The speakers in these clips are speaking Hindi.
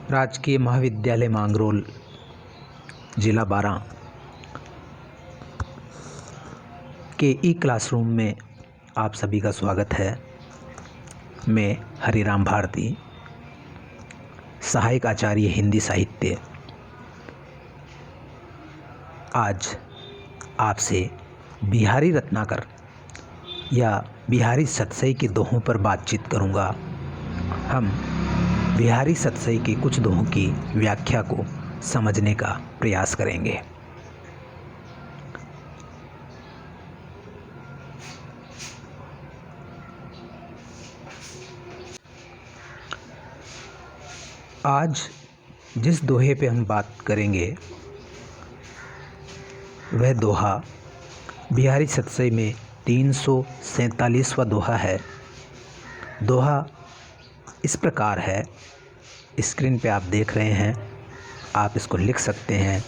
राजकीय महाविद्यालय मांगरोल, जिला बारां के ई क्लासरूम में आप सभी का स्वागत है। मैं हरिराम भारती, सहायक आचार्य हिंदी साहित्य, आज आपसे बिहारी रत्नाकर या बिहारी सतसई के दोहों पर बातचीत करूंगा। हम बिहारी सतसई के कुछ दोहों की व्याख्या को समझने का प्रयास करेंगे। आज जिस दोहे पे हम बात करेंगे वह दोहा बिहारी सतसई में 347वां दोहा है। दोहा इस प्रकार है, स्क्रीन पे आप देख रहे हैं, आप इसको लिख सकते हैं।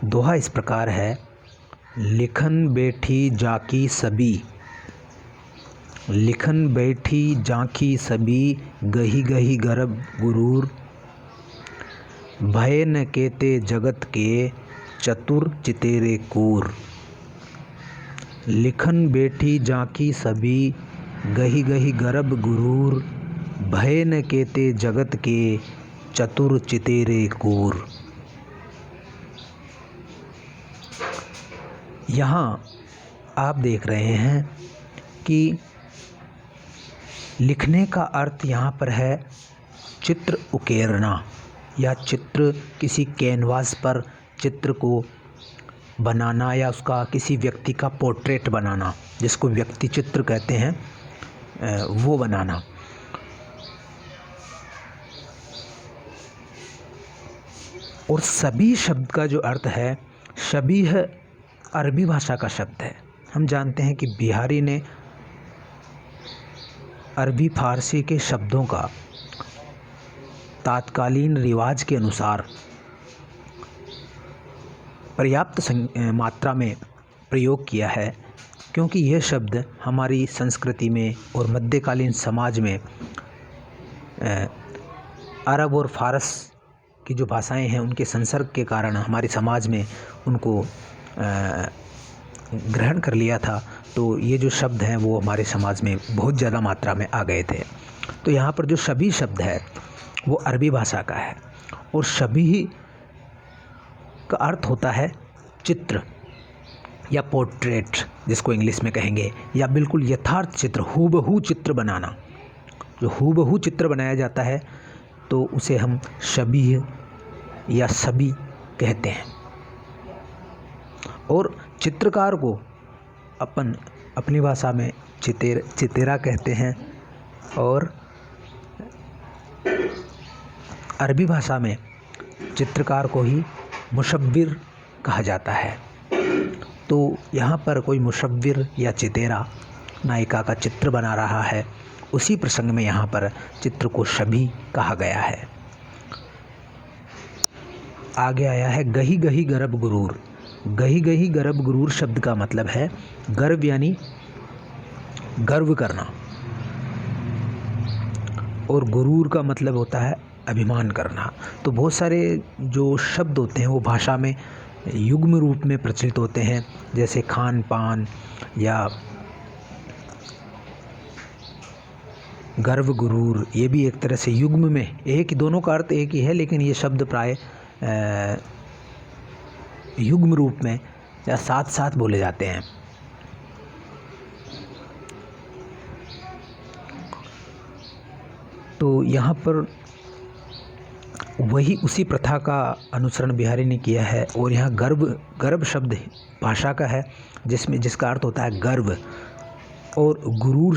दोहा इस प्रकार है, लिखन बैठी जाकी सभी, लिखन बैठी जाकी सभी, गही गही गर्भ गुरूर, भय न केते जगत के चतुर चितेरे कूर। लिखन बैठी जाकी सभी, गही गही गर्भ गुरूर, भय न केते जगत के चतुर चितेरे कूर। यहाँ आप देख रहे हैं कि लिखने का अर्थ यहाँ पर है चित्र उकेरना या चित्र, किसी कैनवास पर चित्र को बनाना या उसका किसी व्यक्ति का पोर्ट्रेट बनाना, जिसको व्यक्ति चित्र कहते हैं, वो बनाना। और सभी शब्द का जो अर्थ है, शबीह अरबी भाषा का शब्द है। हम जानते हैं कि बिहारी ने अरबी फारसी के शब्दों का तात्कालीन रिवाज के अनुसार पर्याप्त मात्रा में प्रयोग किया है, क्योंकि यह शब्द हमारी संस्कृति में और मध्यकालीन समाज में अरब और फारस की जो भाषाएं हैं उनके संसर्ग के कारण हमारे समाज में उनको ग्रहण कर लिया था। तो ये जो शब्द हैं वो हमारे समाज में बहुत ज़्यादा मात्रा में आ गए थे। तो यहाँ पर जो शबीह शब्द है वो अरबी भाषा का है, और शबीह का अर्थ होता है चित्र या पोर्ट्रेट, जिसको इंग्लिश में कहेंगे, या बिल्कुल यथार्थ चित्र, हूबहू चित्र बनाना। जो हूबहू चित्र बनाया जाता है तो उसे हम शबीह या शबी कहते हैं। और चित्रकार को अपनी भाषा में चितेरा कहते हैं, और अरबी भाषा में चित्रकार को ही मुशव्विर कहा जाता है। तो यहाँ पर कोई मुशव्विर या चितेरा नायिका का चित्र बना रहा है, उसी प्रसंग में यहाँ पर चित्र को शबीह कहा गया है। आगे आया है गही गही गर्भ गुरूर। गही गही गर्भ गुरूर शब्द का मतलब है गर्व, यानी गर्व करना, और गुरूर का मतलब होता है अभिमान करना। तो बहुत सारे जो शब्द होते हैं वो भाषा में युग्म रूप में प्रचलित होते हैं, जैसे खान पान या गर्व गुरूर, ये भी एक तरह से युग्म में, एक ही, दोनों का अर्थ एक ही है, लेकिन ये शब्द प्राय युग्म रूप में या साथ साथ बोले जाते हैं। तो यहाँ पर वही उसी प्रथा का अनुसरण बिहारी ने किया है। और यहाँ गर्व शब्द भाषा का है, जिसका अर्थ होता है गर्व, और गुरूर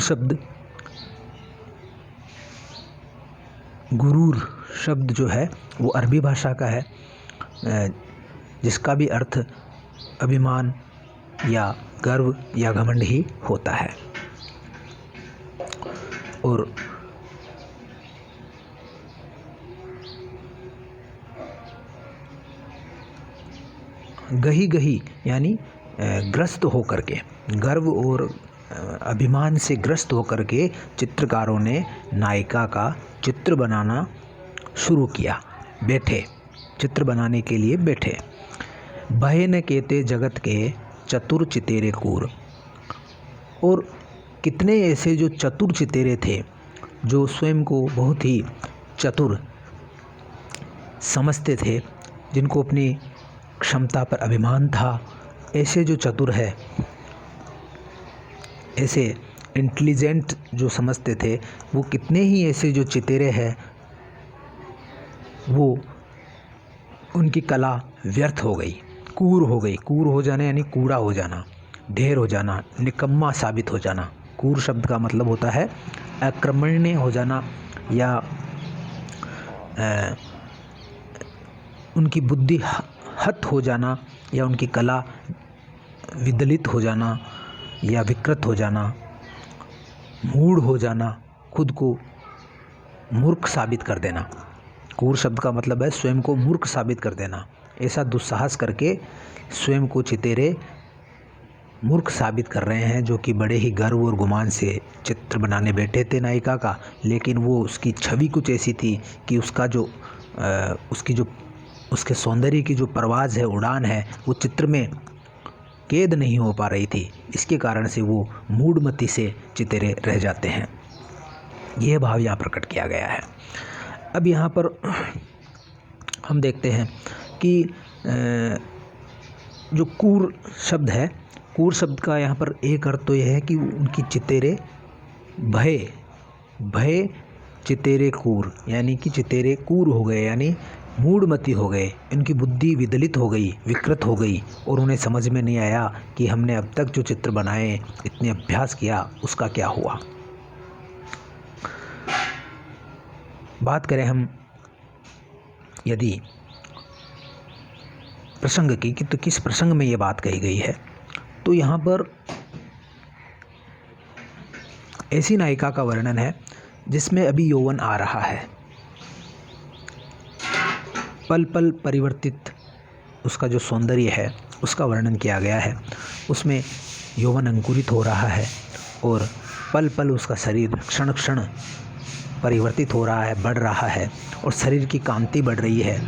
शब्द जो है वो अरबी भाषा का है, जिसका भी अर्थ अभिमान या गर्व या घमंड ही होता है। और गही गही यानी ग्रस्त होकर के, गर्व और अभिमान से ग्रस्त होकर के चित्रकारों ने नायिका का चित्र बनाना शुरू किया। बैठे, चित्र बनाने के लिए बैठे। भय न केते जगत के चतुर चितेरे कूर। और कितने ऐसे जो चतुर चितेरे थे, जो स्वयं को बहुत ही चतुर समझते थे, जिनको अपनी क्षमता पर अभिमान था, ऐसे जो चतुर है, ऐसे इंटेलिजेंट जो समझते थे, वो कितने ही ऐसे जो चितेरे हैं, वो उनकी कला व्यर्थ हो गई, कूर हो गई। कूर हो जाना यानी कूड़ा हो जाना, ढेर हो जाना, निकम्मा साबित हो जाना। कूर शब्द का मतलब होता है अक्रमण्य हो जाना, या उनकी बुद्धि हत हो जाना, या उनकी कला विदलित हो जाना, या विकृत हो जाना, मूढ़ हो जाना, खुद को मूर्ख साबित कर देना। कूर शब्द का मतलब है स्वयं को मूर्ख साबित कर देना। ऐसा दुस्साहस करके स्वयं को चितेरे मूर्ख साबित कर रहे हैं, जो कि बड़े ही गर्व और गुमान से चित्र बनाने बैठे थे नायिका का। लेकिन वो उसकी छवि कुछ ऐसी थी कि उसके सौंदर्य की जो परवाज़ है, उड़ान है, वो चित्र में कैद नहीं हो पा रही थी। इसके कारण से वो मूढ़मति से चितेरे रह जाते हैं। यह भाव यहाँ प्रकट किया गया है। अब यहाँ पर हम देखते हैं कि जो कूर शब्द है, कूर शब्द का यहाँ पर एक अर्थ तो यह है कि उनकी चितेरे भय चितेरे कूर, यानी कि चितेरे कूर हो गए, यानी मूढ़मती हो गए, इनकी बुद्धि विदलित हो गई, विकृत हो गई, और उन्हें समझ में नहीं आया कि हमने अब तक जो चित्र बनाए, इतने अभ्यास किया, उसका क्या हुआ। बात करें हम यदि प्रसंग की, कि तो किस प्रसंग में ये बात कही गई है, तो यहाँ पर ऐसी नायिका का वर्णन है जिसमें अभी यौवन आ रहा है, पल पल परिवर्तित उसका जो सौंदर्य है उसका वर्णन किया गया है। उसमें यौवन अंकुरित हो रहा है और पल पल उसका शरीर क्षण क्षण परिवर्तित हो रहा है, बढ़ रहा है, और शरीर की कांति बढ़ रही है।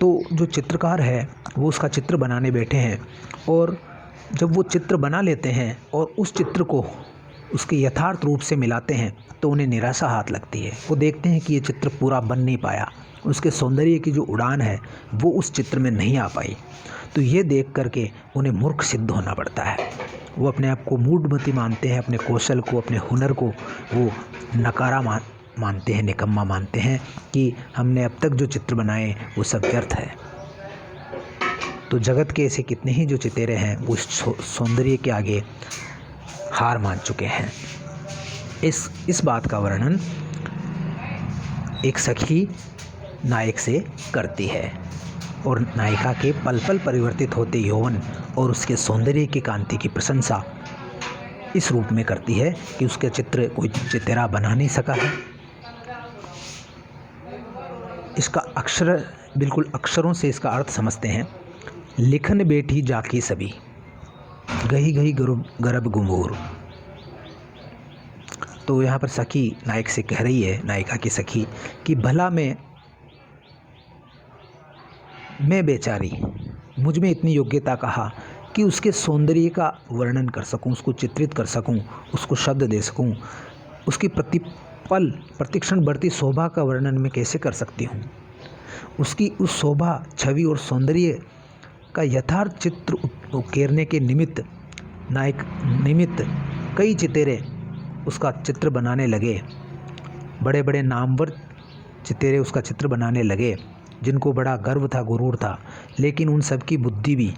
तो जो चित्रकार है वो उसका चित्र बनाने बैठे हैं, और जब वो चित्र बना लेते हैं और उस चित्र को उसके यथार्थ रूप से मिलाते हैं तो उन्हें निराशा हाथ लगती है। वो देखते हैं कि ये चित्र पूरा बन नहीं पाया, उसके सौंदर्य की जो उड़ान है वो उस चित्र में नहीं आ पाई। तो ये देख करके उन्हें मूर्ख सिद्ध होना पड़ता है। वो अपने आप को मूढ़मती मानते हैं, अपने कौशल को, अपने हुनर को वो नकारा मानते हैं, निकम्मा मानते हैं कि हमने अब तक जो चित्र बनाए वो सब व्यर्थ है। तो जगत के ऐसे कितने ही जो चितेरे हैं वो सौंदर्य के आगे हार मान चुके हैं। इस बात का वर्णन एक सखी नायक से करती है, और नायिका के पल पल परिवर्तित होते यौवन और उसके सौंदर्य की कांति की प्रशंसा इस रूप में करती है कि उसके चित्र कोई चितेरा बना नहीं सका है। इसका अक्षर, बिल्कुल अक्षरों से इसका अर्थ समझते हैं। लिखन बैठी जाकी सभी, गही गही गरब गुंगूर। तो यहाँ पर सखी नायक से कह रही है, नायिका की सखी, कि भला मैं बेचारी, मुझ में इतनी योग्यता कहा कि उसके सौंदर्य का वर्णन कर सकूं, उसको चित्रित कर सकूं, उसको शब्द दे सकूं, उसकी प्रतिक्षण बढ़ती शोभा का वर्णन मैं कैसे कर सकती हूँ। उसकी उस शोभा, छवि और सौंदर्य का यथार्थ चित्र उकेरने के निमित्त कई चितेरे उसका चित्र बनाने लगे, बड़े बड़े नामवर चितेरे उसका चित्र बनाने लगे, जिनको बड़ा गर्व था, गुरूर था। लेकिन उन सब की बुद्धि भी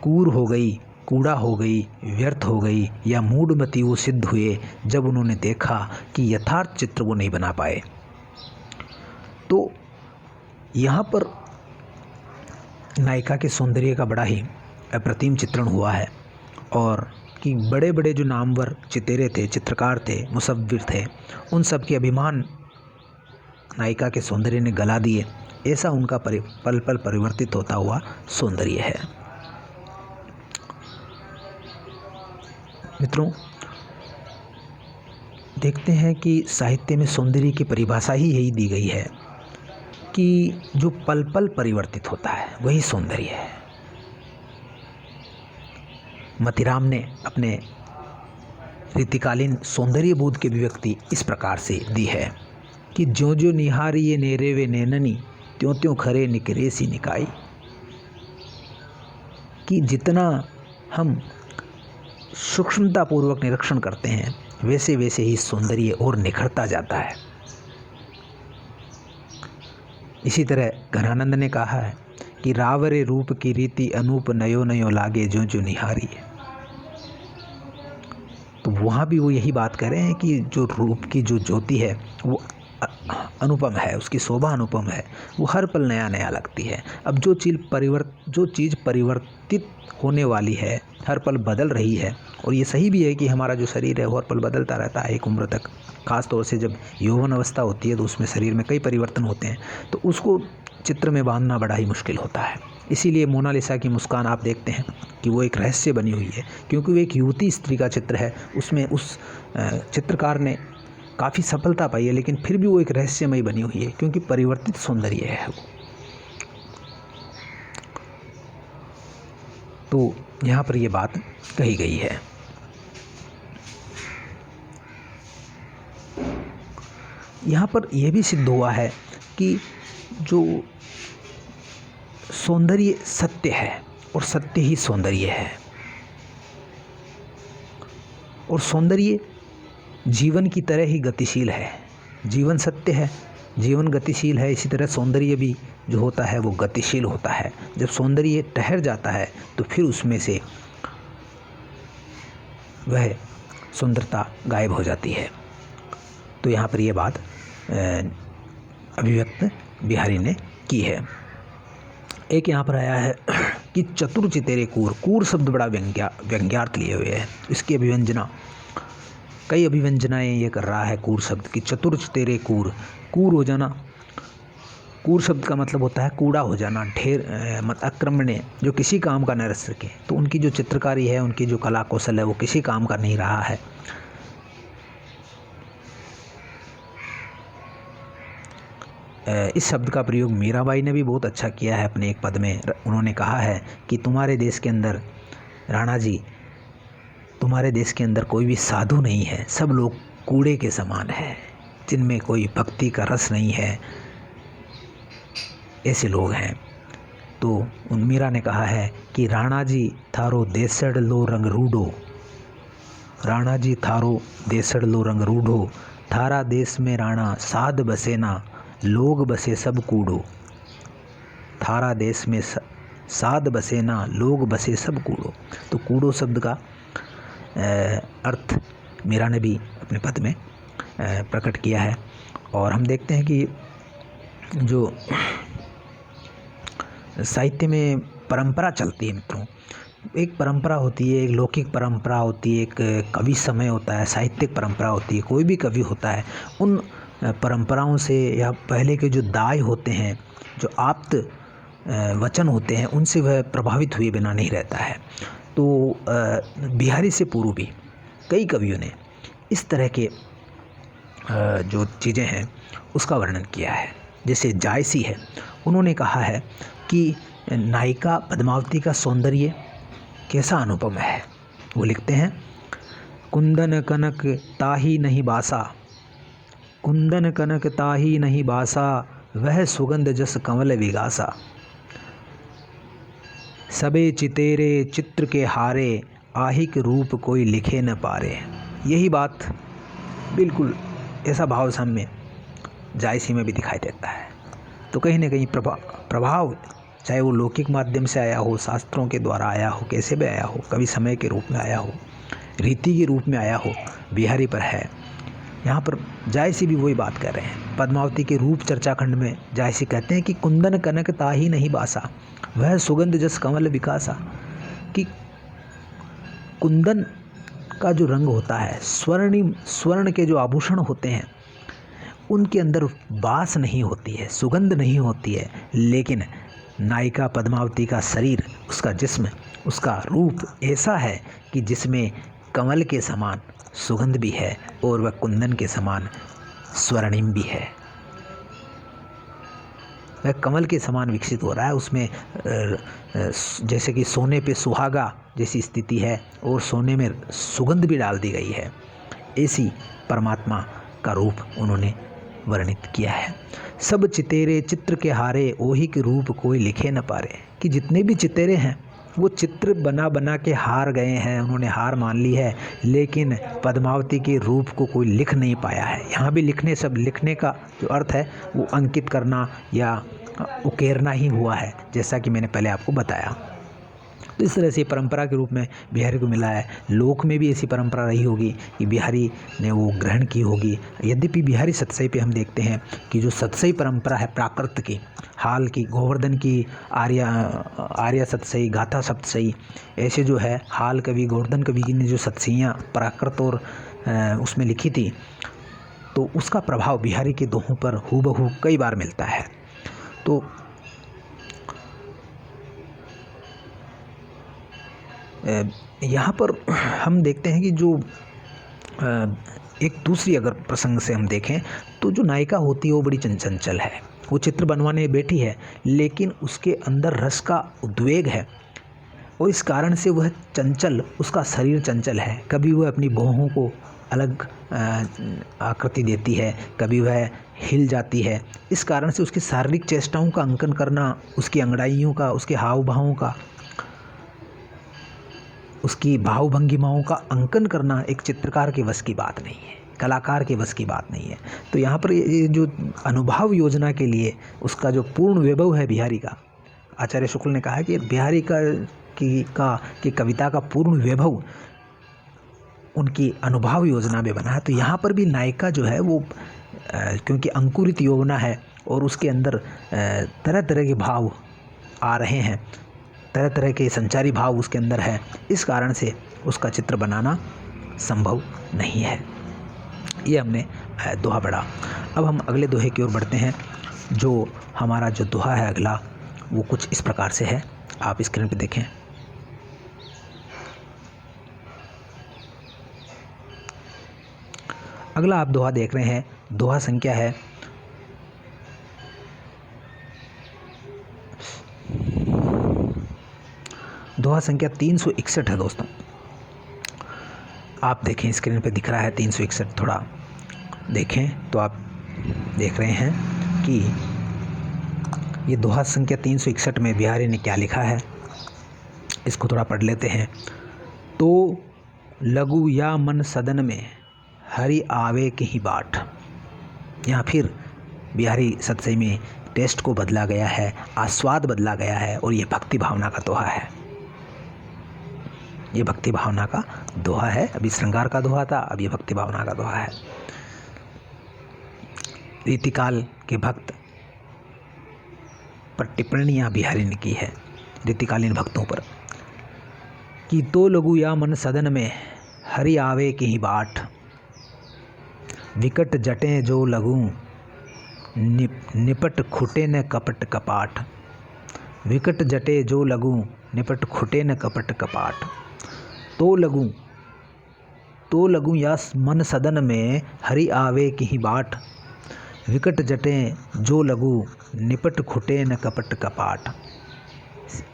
कूर हो गई, कूड़ा हो गई, व्यर्थ हो गई, या मूढ़मती वो सिद्ध हुए जब उन्होंने देखा कि यथार्थ चित्र वो नहीं बना पाए। तो यहाँ पर नायिका के सौंदर्य का बड़ा ही अप्रतिम चित्रण हुआ है, और कि बड़े बड़े जो नामवर चितेरे थे, चित्रकार थे, मुसव्विर थे, उन सब के अभिमान नायिका के सौंदर्य ने गला दिए, ऐसा उनका पल पल परिवर्तित होता हुआ सौंदर्य है। मित्रों, देखते हैं कि साहित्य में सौंदर्य की परिभाषा ही यही दी गई है कि जो पल पल परिवर्तित होता है वही सौंदर्य है। मतिराम ने अपने रीतिकालीन सौंदर्य बोध की अभिव्यक्ति इस प्रकार से दी है कि ज्यों ज्यों निहारिये नेरे वे नैननी, त्यों त्यों खरे निकरे सी निकाई। कि जितना हम सूक्ष्मतापूर्वक निरीक्षण करते हैं वैसे वैसे ही सौंदर्य और निखरता जाता है। इसी तरह घनानंद ने कहा है कि रावरे रूप की रीति अनूप नयो नयो लागे ज्यों ज्यों निहारी। तो वहाँ भी वो यही बात कर रहे हैं कि जो रूप की जो ज्योति है वो अनुपम है, उसकी शोभा अनुपम है, वो हर पल नया नया लगती है। अब जो चीज़ परिवर्तित होने वाली है, हर पल बदल रही है, और ये सही भी है कि हमारा जो शरीर है वो हर पल बदलता रहता है एक उम्र तक। ख़ास तौर से जब यौवन अवस्था होती है तो उसमें शरीर में कई परिवर्तन होते हैं, तो उसको चित्र में बांधना बड़ा ही मुश्किल होता है। इसीलिए मोनालिसा की मुस्कान आप देखते हैं कि वो एक रहस्य बनी हुई है, क्योंकि वो एक युवती स्त्री का चित्र है। उसमें उस चित्रकार ने काफ़ी सफलता पाई है, लेकिन फिर भी वो एक रहस्यमयी बनी हुई है, क्योंकि परिवर्तित सौंदर्य है वो। तो यहाँ पर ये बात कही गई है। यहाँ पर यह भी सिद्ध हुआ है कि जो सौंदर्य सत्य है और सत्य ही सौंदर्य है, और सौंदर्य जीवन की तरह ही गतिशील है। जीवन सत्य है, जीवन गतिशील है, इसी तरह सौंदर्य भी जो होता है वो गतिशील होता है। जब सौंदर्य ठहर जाता है तो फिर उसमें से वह सुंदरता गायब हो जाती है। तो यहाँ पर यह बात अभिव्यक्त बिहारी ने की है। एक यहाँ पर आया है कि चतुर चितेरे कूर। कूर शब्द बड़ा व्यंग्यार्थ लिए हुए है। इसकी अभिव्यंजना, कई अभिव्यंजनाएं ये कर रहा है कूर शब्द की। चतुर चितेरे कूर, कूर हो जाना। कूर शब्द का मतलब होता है कूड़ा हो जाना, ढेर अक्रमण्य, जो किसी काम का न रह सके। तो उनकी जो चित्रकारी है, उनकी जो कला कौशल है, वो किसी काम का नहीं रहा है। इस शब्द का प्रयोग मीराबाई ने भी बहुत अच्छा किया है अपने एक पद में। उन्होंने कहा है कि तुम्हारे देश के अंदर, राणा जी, तुम्हारे देश के अंदर कोई भी साधु नहीं है, सब लोग कूड़े के समान है, जिनमें कोई भक्ति का रस नहीं है, ऐसे लोग हैं। तो उन मीरा ने कहा है कि राणा जी थारो देसड़ लो रंग रूडो, राणा जी थारो देसड़ लो रंग रूडो, थारा देश में राणा साध बसे ना, लोग बसे सब कूड़ो। थारा देश में साध बसे ना, लोग बसे सब कूड़ो। तो कूड़ो शब्द का अर्थ मीरा ने भी अपने पद में प्रकट किया है। और हम देखते हैं कि जो साहित्य में परंपरा चलती है मित्रों, एक परंपरा होती है, एक लौकिक परंपरा होती है, एक कवि समय होता है, साहित्यिक परंपरा होती है, कोई भी कवि होता है। उन परंपराओं से या पहले के जो दाय होते हैं, जो आप्त वचन होते हैं, उनसे वह प्रभावित हुए बिना नहीं रहता है। तो बिहारी से पूर्व भी कई कवियों ने इस तरह के जो चीज़ें हैं उसका वर्णन किया है। जैसे जायसी है, उन्होंने कहा है कि नायिका पद्मावती का सौंदर्य कैसा अनुपम है। वो लिखते हैं, कुंदन कनक ताही नहीं बासा, कुंदन कनक ताही नहीं बासा, वह सुगंध जस कंवल विगासा, सबे चितेरे चित्र के हारे, आहिक रूप कोई लिखे न पारे। यही बात बिल्कुल ऐसा भाव साम्य जायसी में भी दिखाई देता है। तो कहीं ना कहीं प्रभाव चाहे वो लौकिक माध्यम से आया हो, शास्त्रों के द्वारा आया हो, कैसे भी आया हो, कभी समय के रूप में आया हो, रीति के रूप में आया हो, बिहारी पर है। यहाँ पर जायसी भी वही बात कर रहे हैं। पद्मावती के रूप चर्चा खंड में जायसी कहते हैं कि कुंदन कनक ताही नहीं बासा, वह सुगंध जस कंवल विकासा। कि कुंदन का जो रंग होता है, स्वर्ण के जो आभूषण होते हैं, उनके अंदर बास नहीं होती है, सुगंध नहीं होती है, लेकिन नायिका पद्मावती का शरीर, उसका जिस्म, उसका रूप ऐसा है कि जिसमें कमल के समान सुगंध भी है और वह कुंदन के समान स्वर्णिम भी है। वह कमल के समान विकसित हो रहा है, उसमें जैसे कि सोने पे सुहागा जैसी स्थिति है और सोने में सुगंध भी डाल दी गई है। ऐसी परमात्मा का रूप उन्होंने वर्णित किया है। सब चितेरे चित्र के हारे, ओही के रूप कोई लिखे न पारे, कि जितने भी चितेरे हैं वो चित्र बना बना के हार गए हैं, उन्होंने हार मान ली है, लेकिन पद्मावती के रूप को कोई लिख नहीं पाया है। यहाँ भी लिखने का जो अर्थ है वो अंकित करना या उकेरना ही हुआ है, जैसा कि मैंने पहले आपको बताया। तो इस तरह से परंपरा के रूप में बिहारी को मिला है। लोक में भी ऐसी परंपरा रही होगी कि बिहारी ने वो ग्रहण की होगी। यद्यपि बिहारी सतसई पे हम देखते हैं कि जो सतसई परंपरा है प्राकृत की, हाल की, गोवर्धन की, आर्या सतसई, गाथा सतसई, ऐसे जो है हाल कवि, गोवर्धन कवि ने जो सतसैयाँ प्राकृत और उसमें लिखी थी, तो उसका प्रभाव बिहारी के दोहों पर हूबहू कई बार मिलता है। तो यहाँ पर हम देखते हैं कि जो एक दूसरी अगर प्रसंग से हम देखें तो जो नायिका होती है वो बड़ी चंचल है। वो चित्र बनवाने बैठी है, लेकिन उसके अंदर रस का उद्वेग है और इस कारण से वह चंचल, उसका शरीर चंचल है। कभी वह अपनी भौहों को अलग आकृति देती है, कभी वह हिल जाती है। इस कारण से उसकी शारीरिक चेष्टाओं का अंकन करना, उसकी अंगड़ाइयों का, उसके हाव भावों का, उसकी भाव भंगिमाओं का अंकन करना एक चित्रकार के वश की बात नहीं है, कलाकार के वश की बात नहीं है। तो यहाँ पर ये जो अनुभाव योजना के लिए उसका जो पूर्ण वैभव है बिहारी का, आचार्य शुक्ल ने कहा कि बिहारी की कविता का पूर्ण वैभव उनकी अनुभाव योजना में बना है। तो यहाँ पर भी नायिका जो है वो क्योंकि अंकुरित यौवना है और उसके अंदर तरह तरह के भाव आ रहे हैं, तरह तरह के संचारी भाव उसके अंदर है, इस कारण से उसका चित्र बनाना संभव नहीं है। ये हमने दोहा पढ़ा। अब हम अगले दोहे की ओर बढ़ते हैं। जो हमारा जो दोहा है अगला, वो कुछ इस प्रकार से है, आप स्क्रीन पे देखें। अगला आप दोहा देख रहे हैं, दोहा संख्या है दोहा संख्या 361 है दोस्तों। आप देखें स्क्रीन पे दिख रहा है 361, थोड़ा देखें तो आप देख रहे हैं कि ये दोहा संख्या 361 में बिहारी ने क्या लिखा है, इसको थोड़ा पढ़ लेते हैं। तो लघु या मन सदन में हरि आवे की ही बाट। यहाँ फिर बिहारी सतसई में टेस्ट को बदला गया है, आस्वाद बदला गया है और ये भक्ति भावना का दोहा है। ये भक्ति भावना का दोहा है। अभी श्रृंगार का दोहा था, अब ये भक्ति भावना का दोहा है। रीतिकाल के भक्त पर टिप्पणियाँ बिहारी ने की है रीतिकालीन भक्तों पर कि तो लघु या मन सदन में हरि आवे की ही बाट, विकट जटें जो लगूं निपट खुटे न कपट कपाट। विकट जटे जो लगूं निपट खुटे न कपट कपाट। तो लगूं या मन सदन में हरि आवे की ही बाट, विकट जटें जो लगूं निपट खुटे न कपट कपाट।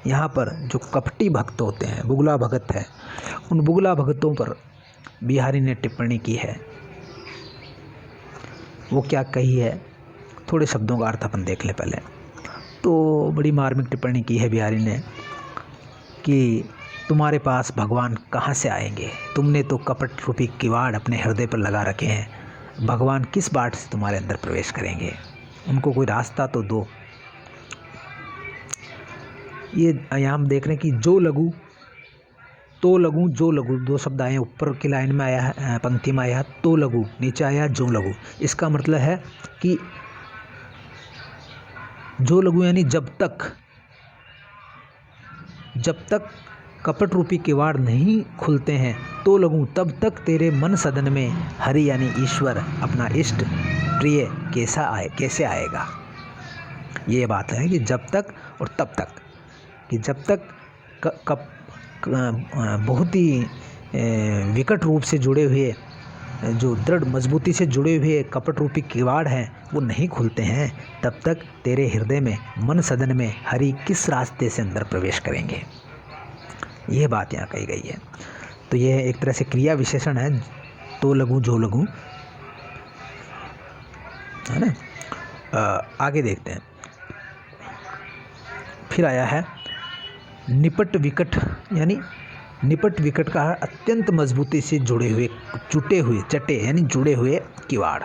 यहाँ पर जो कपटी भक्त होते हैं, बुगला भगत है, उन बुगला भगतों पर बिहारी ने टिप्पणी की है। वो क्या कही है, थोड़े शब्दों का अर्थ अपन देख ले पहले। तो बड़ी मार्मिक टिप्पणी की है बिहारी ने कि तुम्हारे पास भगवान कहाँ से आएंगे, तुमने तो कपट रूपी किवाड़ अपने हृदय पर लगा रखे हैं, भगवान किस बाट से तुम्हारे अंदर प्रवेश करेंगे, उनको कोई रास्ता तो दो। ये यहाँ हम देख रहे हैं कि जो लगू, तो लगूं, जो लगू, दो शब्द आए, ऊपर की लाइन में आया है, पंक्ति में आया तो लगू, नीचे आया जो लगू। इसका मतलब है कि जो लगू यानी जब तक कपट रूपी किवाड़ नहीं खुलते हैं, तो लगूं तब तक तेरे मन सदन में हरि यानी ईश्वर, अपना इष्ट प्रिय कैसे आएगा। ये बात है कि जब तक और तब तक, कि जब तक बहुत ही विकट रूप से जुड़े हुए, जो दृढ़ मजबूती से जुड़े हुए कपट रूपी किवाड़ हैं वो नहीं खुलते हैं, तब तक तेरे हृदय में मन सदन में हरि किस रास्ते से अंदर प्रवेश करेंगे। यह बात यहाँ कही गई है। तो यह एक तरह से क्रिया विशेषण है, तो लगूं जो लगूं, है ना। आगे देखते हैं। फिर आया है निपट विकट, यानी निपट विकट का अत्यंत मजबूती से जुड़े हुए, चटे यानी जुड़े हुए किवाड़,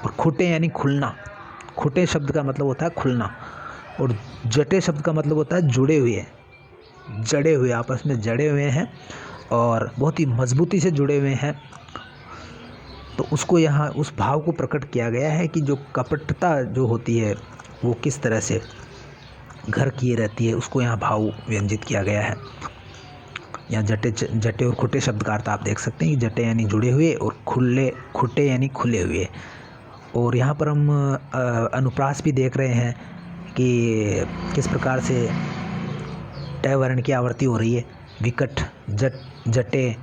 और खुटे यानी खुलना। खुटे शब्द का मतलब होता है खुलना, और जटे शब्द का मतलब होता है जुड़े हुए, जड़े हुए, आपस में जड़े हुए हैं और बहुत ही मजबूती से जुड़े हुए हैं। तो उसको यहाँ उस भाव को प्रकट किया गया है कि जो कपटता जो होती है वो किस तरह से घर किए रहती है, उसको यहाँ भाव व्यंजित किया गया है। यहाँ जटे और खुटे शब्द का अर्थ आप देख सकते हैं कि जटे यानी जुड़े हुए और खुटे यानी खुले हुए। और यहाँ पर हम अनुप्रास भी देख रहे हैं कि किस प्रकार से टय वर्ण की आवृत्ति हो रही है। विकट, जटे,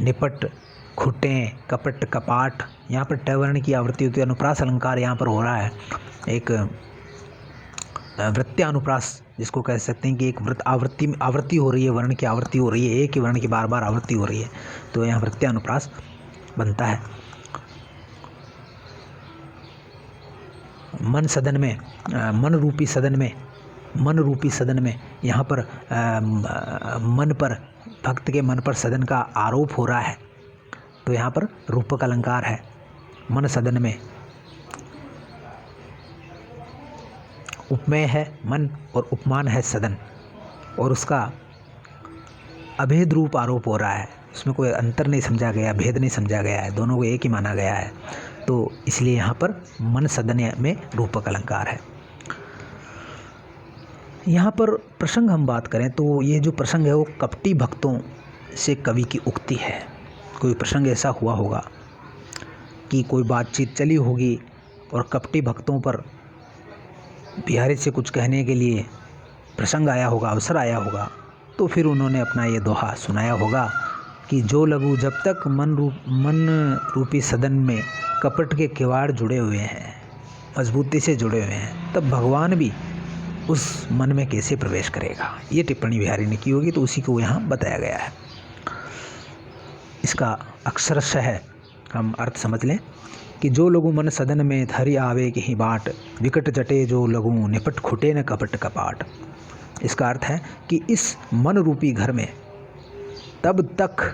निपट, खुटे, कपट, कपाट, यहाँ पर टय वर्ण की आवृत्ति होती है। अनुप्रास अलंकार यहाँ पर हो रहा है, एक वृत्त्यानुप्रास जिसको कह सकते हैं कि एक आवृत्ति हो रही है, वर्ण की आवृत्ति हो रही है, एक ही वर्ण की बार बार आवृत्ति हो रही है, तो यहाँ वृत्त्यानुप्रास बनता है। मन रूपी सदन में यहाँ पर मन पर, भक्त के मन पर सदन का आरोप हो रहा है, तो यहाँ पर रूपक अलंकार है। मन सदन में उपमेय है मन और उपमान है सदन, और उसका अभेद रूप आरोप हो रहा है। उसमें कोई अंतर नहीं समझा गया, भेद नहीं समझा गया है, दोनों को एक ही माना गया है, तो इसलिए यहाँ पर मन सदन में रूपक अलंकार है। यहाँ पर प्रसंग हम बात करें तो ये जो प्रसंग है वो कपटी भक्तों से कवि की उक्ति है। कोई प्रसंग ऐसा हुआ होगा कि कोई बातचीत चली होगी और कपटी भक्तों पर बिहारी से कुछ कहने के लिए प्रसंग आया होगा, अवसर आया होगा, तो फिर उन्होंने अपना ये दोहा सुनाया होगा कि जो लगू जब तक मन रूपी सदन में कपट के किवाड़ जुड़े हुए हैं, मजबूती से जुड़े हुए हैं, तब भगवान भी उस मन में कैसे प्रवेश करेगा। ये टिप्पणी बिहारी ने की होगी, तो उसी को यहाँ बताया गया है। इसका अक्षरशः हम अर्थ समझ लें कि जो लगू मन सदन में हरि आवे की ही बाट, विकट जटे जो लगू निपट खुटे न कपट कपाट। इसका अर्थ है कि इस मन रूपी घर में तब तक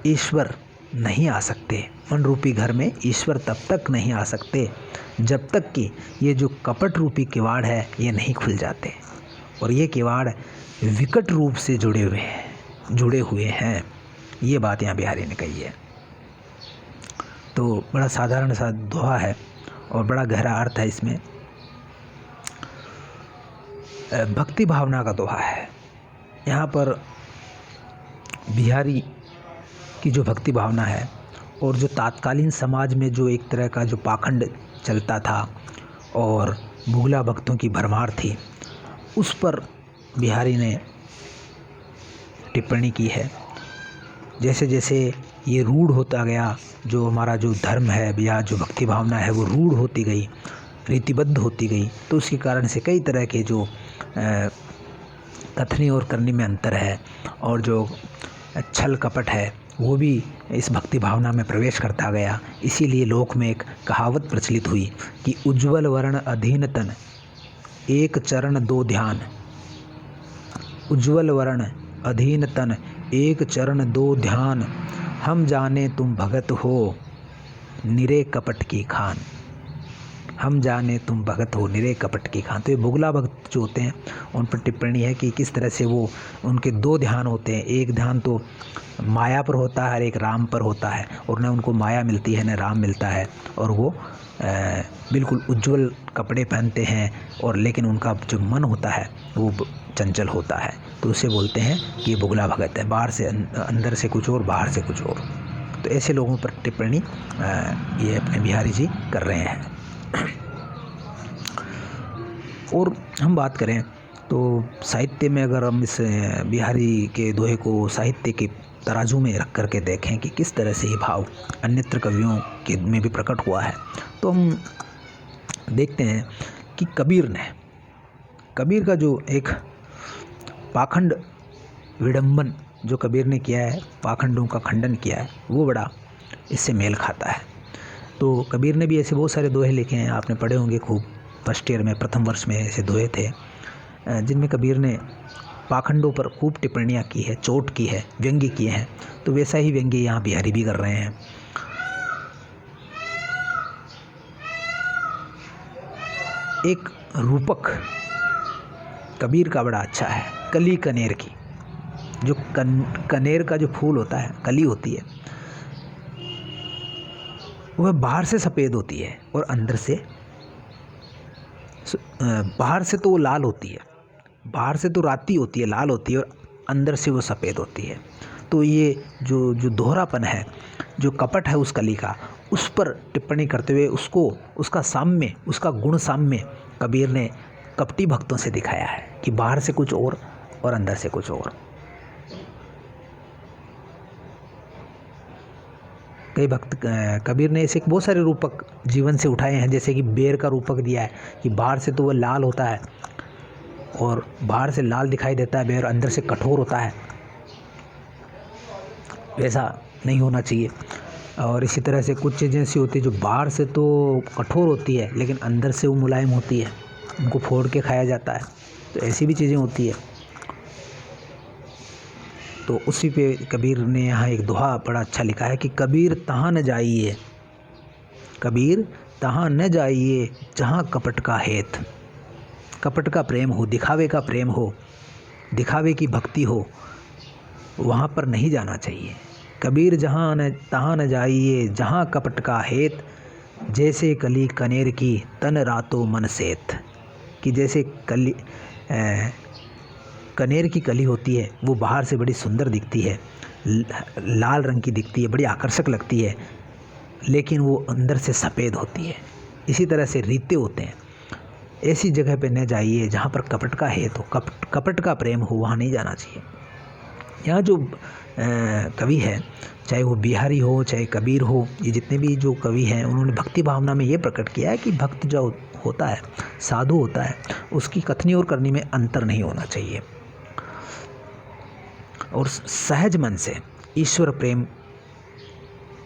ईश्वर नहीं आ सकते। मन रूपी घर में ईश्वर तब तक नहीं आ सकते जब तक कि ये जो कपट रूपी किवाड़ है ये नहीं खुल जाते, और ये किवाड़ विकट रूप से जुड़े हुए हैं। ये बात यहाँ बिहारी ने कही है। तो बड़ा साधारण सा दोहा है और बड़ा गहरा अर्थ है इसमें। भक्ति भावना का दोहा है। यहाँ पर बिहारी की जो भक्ति भावना है और जो तात्कालीन समाज में जो एक तरह का जो पाखंड चलता था और मुगला भक्तों की भरमार थी, उस पर बिहारी ने टिप्पणी की है। जैसे जैसे ये रूढ़ होता गया, जो हमारा जो धर्म है या जो भक्ति भावना है वो रूढ़ होती गई, रीतिबद्ध होती गई, तो उसके कारण से कई तरह के जो कथनी और करनी में अंतर है और जो छल कपट है वो भी इस भक्ति भावना में प्रवेश करता गया। इसीलिए लोक में एक कहावत प्रचलित हुई कि उज्ज्वल वर्ण अधीन तन, एक चरण दो ध्यान। उज्ज्वल वर्ण अधीन तन, एक चरण दो ध्यान, हम जाने तुम भगत हो, निरे कपट की खान। हम जाने तुम भगत हो निरे कपट की खान। तो ये बुगला भक्त जो होते हैं उन पर टिप्पणी है कि किस तरह से वो उनके दो ध्यान होते हैं, एक ध्यान तो माया पर होता है और एक राम पर होता है, और न उनको माया मिलती है न राम मिलता है, और वो बिल्कुल उज्जवल कपड़े पहनते हैं और लेकिन उनका जो मन होता है वो चंचल होता है। तो उसे बोलते हैं कि ये बुगला भगत है, बाहर से अंदर से कुछ और, बाहर से कुछ और। तो ऐसे लोगों पर टिप्पणी ये अपने बिहारी जी कर रहे हैं। और हम बात करें तो साहित्य में अगर हम इस बिहारी के दोहे को साहित्य के तराजू में रख करके देखें कि किस तरह से ये भाव अन्यत्र कवियों के में भी प्रकट हुआ है, तो हम देखते हैं कि कबीर का जो एक पाखंड विडंबन जो कबीर ने किया है, पाखंडों का खंडन किया है, वो बड़ा इससे मेल खाता है। तो कबीर ने भी ऐसे बहुत सारे दोहे लिखे हैं, आपने पढ़े होंगे खूब, फर्स्ट ईयर में प्रथम वर्ष में ऐसे दोहे थे जिनमें कबीर ने पाखंडों पर खूब टिप्पणियाँ की है, चोट की है, व्यंग्य किए हैं। तो वैसा ही व्यंग्य यहाँ बिहारी भी कर रहे हैं। एक रूपक कबीर का बड़ा अच्छा है, कली कनेर की। जो कनेर का जो फूल होता है, कली होती है, वह बाहर से सफ़ेद होती है और अंदर से बाहर से तो वो लाल होती है, बाहर से तो राती होती है, लाल होती है, और अंदर से वो सफ़ेद होती है। तो ये जो दोहरापन है, जो कपट है उस कली का, उस पर टिप्पणी करते हुए उसका साम्य, उसका गुण साम्य कबीर ने कपटी भक्तों से दिखाया है कि बाहर से कुछ और अंदर से कुछ और। कई भक्त कबीर ने ऐसे बहुत सारे रूपक जीवन से उठाए हैं, जैसे कि बेर का रूपक दिया है कि बाहर से तो वह लाल होता है और बाहर से लाल दिखाई देता है बेर, अंदर से कठोर होता है। वैसा नहीं होना चाहिए। और इसी तरह से कुछ चीज़ें ऐसी होती है जो बाहर से तो कठोर होती है लेकिन अंदर से वो मुलायम होती है, उनको फोड़ के खाया जाता है। तो ऐसी भी चीज़ें होती है। तो उसी पे कबीर ने यहाँ एक दोहा बड़ा अच्छा लिखा है कि कबीर तहाँ न जाइए, कबीर तहाँ न जाइए जहाँ कपट का हेत। कपट का प्रेम हो, दिखावे का प्रेम हो, दिखावे की भक्ति हो, वहाँ पर नहीं जाना चाहिए। कबीर तहाँ न जाइए जहाँ कपट का हेत, जैसे कली कनेर की तन रातों मन सेत। कि जैसे कनेर की कली होती है, वो बाहर से बड़ी सुंदर दिखती है, लाल रंग की दिखती है, बड़ी आकर्षक लगती है, लेकिन वो अंदर से सफ़ेद होती है। इसी तरह से रीते होते हैं। ऐसी जगह पे न जाइए जहाँ पर कपट का हेत हो, कपट का प्रेम हो, वहाँ नहीं जाना चाहिए। यहाँ जो कवि है, चाहे वो बिहारी हो चाहे कबीर हो, ये जितने भी जो कवि हैं, उन्होंने भक्ति भावना में ये प्रकट किया है कि भक्त जो होता है, साधु होता है, उसकी कथनी और करनी में अंतर नहीं होना चाहिए और सहज मन से ईश्वर प्रेम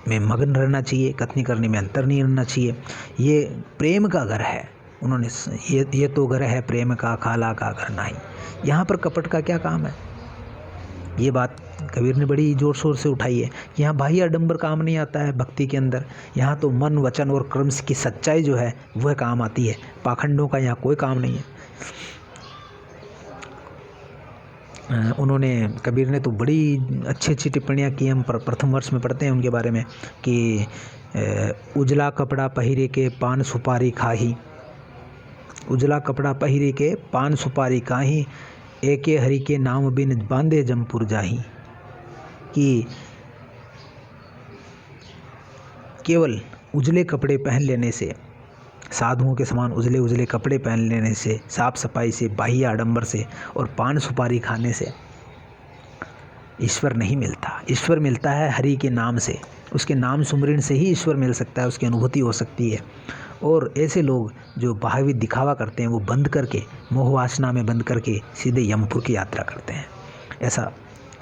में मग्न रहना चाहिए। कथनी करने में अंतर नहीं रहना चाहिए। ये प्रेम का घर है, उन्होंने ये तो घर है प्रेम का, खाला का घर नहीं। यहाँ पर कपट का क्या काम है, ये बात कबीर ने बड़ी ज़ोर शोर से उठाई है। यहाँ बाह्य आडंबर काम नहीं आता है भक्ति के अंदर। यहाँ तो मन, वचन और कर्म की सच्चाई जो है वह काम आती है। पाखंडों का यहाँ कोई काम नहीं है। उन्होंने, कबीर ने तो बड़ी अच्छी टिप्पणियाँ की, हम प्रथम वर्ष में पढ़ते हैं उनके बारे में कि उजला कपड़ा पहिरे के पान सुपारी खाही, उजला कपड़ा पहिरे के पान सुपारी खाही, एके हरि के नाम बिन बांधे जमपुर जाही। कि केवल उजले कपड़े पहन लेने से, साधुओं के समान उजले उजले कपड़े पहन लेने से, साफ सफाई से, बाह्य आडंबर से और पान सुपारी खाने से ईश्वर नहीं मिलता। ईश्वर मिलता है हरि के नाम से। उसके नाम सुमरण से ही ईश्वर मिल सकता है, उसकी अनुभूति हो सकती है। और ऐसे लोग जो बाहरी दिखावा करते हैं, वो बंद करके, मोह वासना में बंद करके सीधे यमपुर की यात्रा करते हैं, ऐसा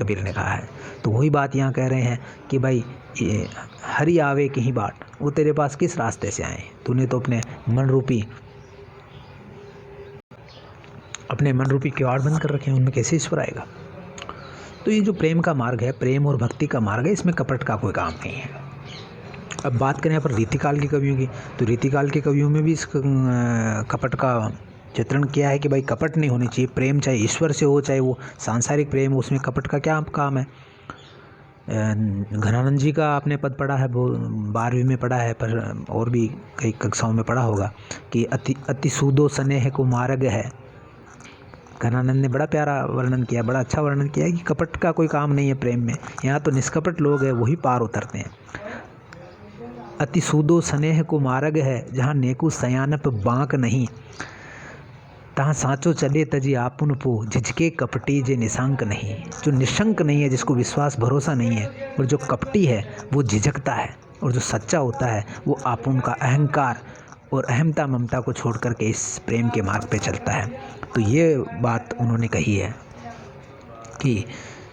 कबीर ने कहा है। तो वही बात यहाँ कह रहे हैं कि भाई ये हरि आवे कहीं बाट, वो तेरे पास किस रास्ते से आए? तूने तो अपने मन रूपी किवाड़ बंद कर रखे हैं, उनमें कैसे ईश्वर आएगा? तो ये जो प्रेम का मार्ग है, प्रेम और भक्ति का मार्ग है, इसमें कपट का कोई काम नहीं है। अब बात करें यहाँ पर रीतिकाल के कवियों की, तो रीतिकाल के कवियों में भी इस कपट का चित्रण किया है कि भाई कपट नहीं होनी चाहिए, प्रेम चाहे ईश्वर से हो चाहे वो सांसारिक प्रेम हो, उसमें कपट का क्या काम है। घनानंद जी का आपने पद पढ़ा है, वो 12वीं में पढ़ा है, पर और भी कई कक्षाओं में पढ़ा होगा कि अति सूदो स्नेह को मार्ग है। घनानंद ने बड़ा प्यारा वर्णन किया, बड़ा अच्छा वर्णन किया कि कपट का कोई काम नहीं है प्रेम में, यहाँ तो निष्कपट लोग हैं वही पार उतरते हैं। अति सूदो स्नेह को मार्ग है, जहाँ नेकु सयानप बांक नहीं, तहाँ सांचो चले तजी आपुन पो, झिझके कपटी जे निशंक नहीं। जो निशंक नहीं है, जिसको विश्वास भरोसा नहीं है, और जो कपटी है वो झिझकता है, और जो सच्चा होता है वो आपुन का अहंकार और अहमता ममता को छोड़ करके इस प्रेम के मार्ग पे चलता है। तो ये बात उन्होंने कही है कि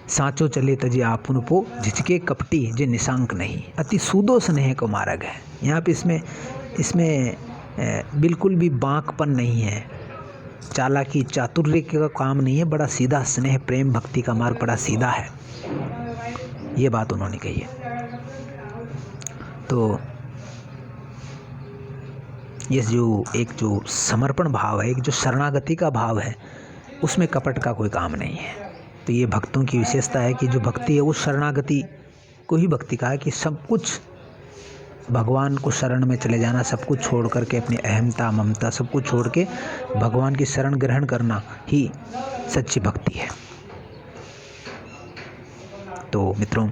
सांचो चले तजी आपुन पो, झिझके कपटी जे निशंक नहीं, अति सूदो स्नेह को मार्ग है। यहाँ पे इसमें बिल्कुल भी बांकपन नहीं है, चालाकी चातुर्य का काम नहीं है, बड़ा सीधा स्नेह प्रेम भक्ति का मार्ग बड़ा सीधा है, ये बात उन्होंने कही है। तो ये जो समर्पण भाव है, एक जो शरणागति का भाव है, उसमें कपट का कोई काम नहीं है। तो ये भक्तों की विशेषता है कि जो भक्ति है वो शरणागति को ही भक्ति कहा है, कि सब कुछ भगवान को शरण में चले जाना, सब कुछ छोड़ करके अपनी अहमता ममता सब कुछ छोड़ के भगवान की शरण ग्रहण करना ही सच्ची भक्ति है। तो मित्रों,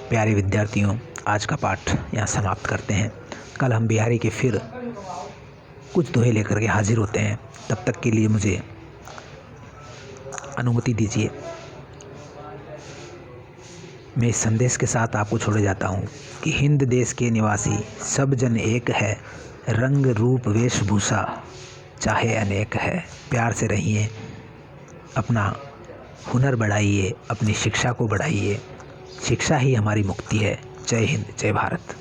प्यारे विद्यार्थियों, आज का पाठ यहाँ समाप्त करते हैं। कल हम बिहारी के फिर कुछ दोहे लेकर के हाजिर होते हैं। तब तक के लिए मुझे अनुमति दीजिए। मैं इस संदेश के साथ आपको छोड़े जाता हूँ कि हिंद देश के निवासी सब जन एक है, रंग रूप वेशभूषा चाहे अनेक है। प्यार से रहिए, अपना हुनर बढ़ाइए, अपनी शिक्षा को बढ़ाइए। शिक्षा ही हमारी मुक्ति है। जय हिंद, जय भारत।